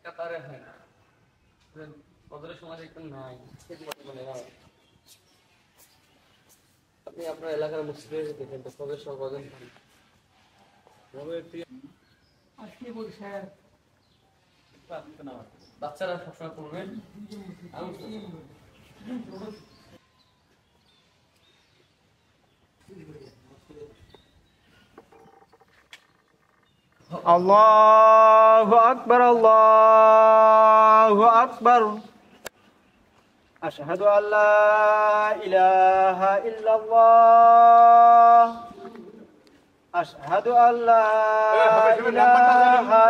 কাতারে হয় না কদরের সময় দেখতেন নাই আপনি আপনার এলাকার মসজিদে দেখেন তো কদরের সময় কজন আজকে বলছে বাচ্চারা সবসময় পড়বেন আল্লাহু আকবার আল্লাহু আকবার আশহাদু আল্লা ইলাহা ইল্লাল্লাহ আশহাদু আল্লা ইলাহা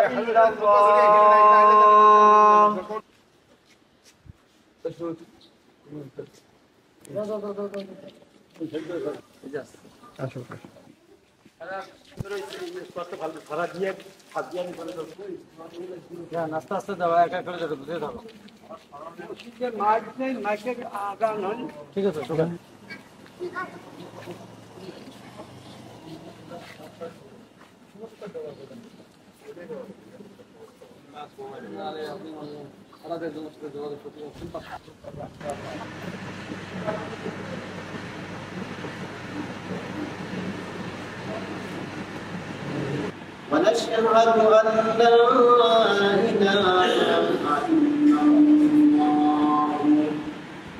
আস্তে আস্তে যাওয়া একা করে যাবে বুঝে থাকো ঠিক আছে আলাদা যোগাযোগ করতে ونشهد أن لا إله إلا الله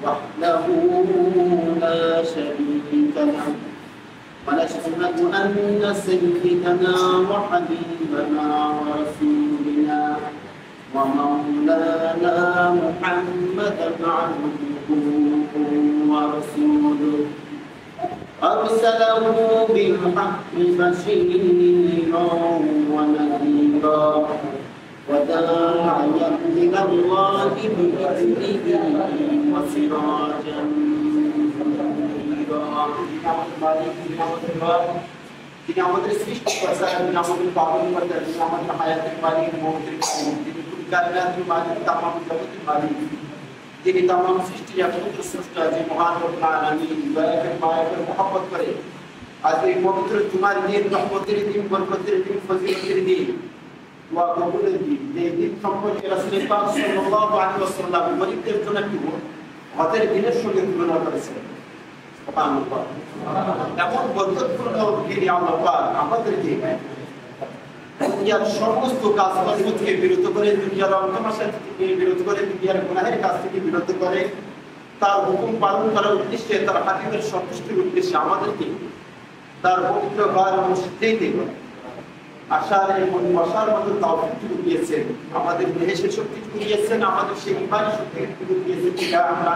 وحده لا شريك له ونشهد أن سيدنا وحبيبنا ورسولنا ومولانا محمدا عبده ورسوله أرسله بالحق بشيرا ونذيرا وداعيا إلى الله بإذنه وسراجا منيرا তিনি আমাদের সৃষ্টিকর্তা তিনি আমাদের পালনকর্তা তিনি আমাদের হায়াতের মালিক মৌতের মালিক তিনি কুল কায়নাতের মালিক তামাম জগতের মালিক যিনি তামাম সৃষ্টির একমাত্র স্রষ্টা যে মহান রব্বুল আলামিন দয়া করে মায়া করে মহব্বত করে আজ এই পবিত্র জুমার দিন রহমতের দিন বরকতের দিন ফজিলতের দিন দোয়া কবুলের দিন এই দিন সম্পর্কে রাসূল পাক সাল্লাল্লাহু আলাইহি ওয়াসাল্লাম গরীবদের জন্য একটি হজের দিনের সঙ্গে তুলনা করেছেন সুবহানাল্লাহ এমন বরকতপূর্ণ দিন আল্লাহ পাক আমাদেরকে দুনিয়ার সমস্ত কাজকর্ম থেকে বিরত করে দুনিয়ার অন্তমাশা থেকে বিরত করে দুনিয়ার গুনাহের কাজ থেকে বিরত করে তার হুকুম পালন করার উদ্দেশ্যে তার হাবিবের সন্তুষ্টির উদ্দেশ্যে আমাদেরকে তার পবিত্র ঘর মসজিদে আশার এবং বসার মতো তাওফিক দিয়েছেন আমাদের দেহের শক্তি দিয়েছেন আমাদের সেই ইমানি শক্তি দিয়েছেন যেটা আমরা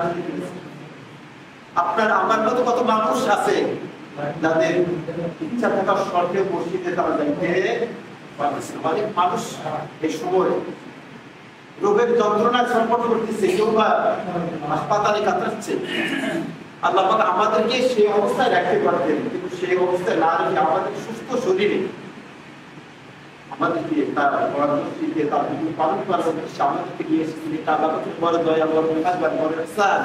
আপনার আমার মতো কত মানুষ আছে যাদের ইচ্ছা থাকার শর্তে মসজিদে তারা যাইতে অনেক মানুষ এই সময় রোগের যন্ত্রণা ছটফট করতেছে কেউ বা হাসপাতালে কাতরাচ্ছে আল্লাহ পাক আমাদেরকে সেই অবস্থায় রাখতে পারতেন কিন্তু সেই অবস্থায় না রেখে আমাদের সুস্থ শরীরে আমাদেরকে তার পরামর্শে তার পালন করার উদ্দেশ্যে আমাদেরকে নিয়ে এসেছিলেন এটা আল্লাহ পাকের বড় দয়া আল্লাহ পাকের বড় ইহসান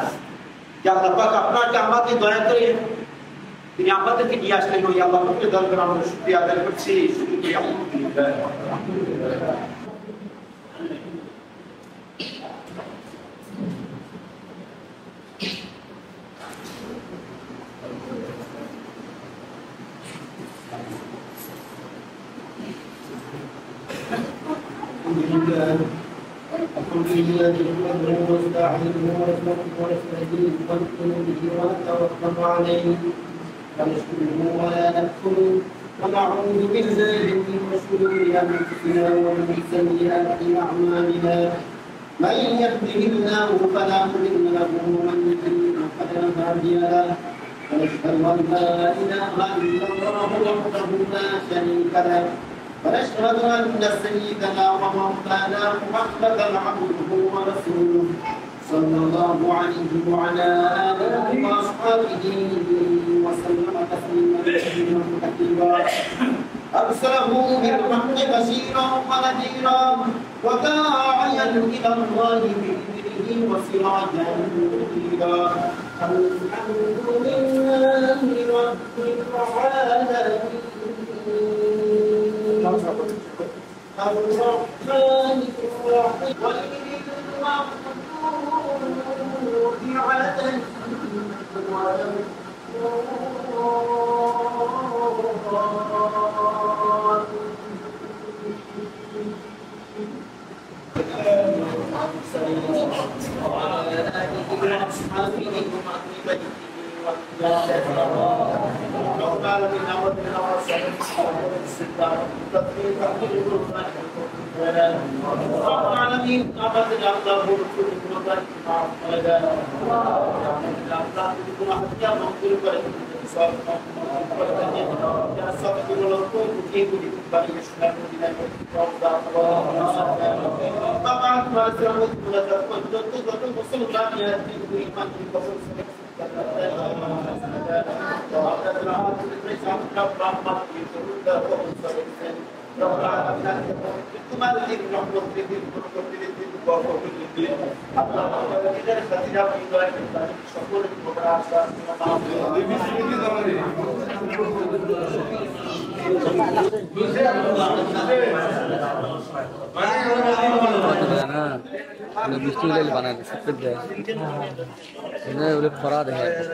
যে আল্লাহ পাক আপনাকে আমাকে দয়া করে তিনি আমাদেরকে নিয়ে আসলেন ওই আল্লাহ পাকের দরবারে আমরা শুকরিয়া আদায় করছি শুকরিয়া আলহামদুলিল্লাহ الحمد لله نحمده ونستعينه ونستهديه ونؤمن به ونتوكل عليه ونشكره ولا نكفره ونعوذ بالله من شرور انفسنا ومن سيئات اعمالنا من يهده الله فلا مضل له ومن يضلل فلا هادي له ونشهد ان لا اله الا الله وحده لا شريك له ونشهد أن سيدنا ومولانا محمدا عبده ورسوله صلى الله عليه وعلى آله وأصحابه وسلم تسليما كثيرا أرسله بالحق بشيرا ونذيرا وداعيا إلى الله بإذنه وسراجا منيرا الحمد لله رب العالمين الرحمن الرحيم انا بيشتغل اللي بنات كده هنا يقول لك فراد هي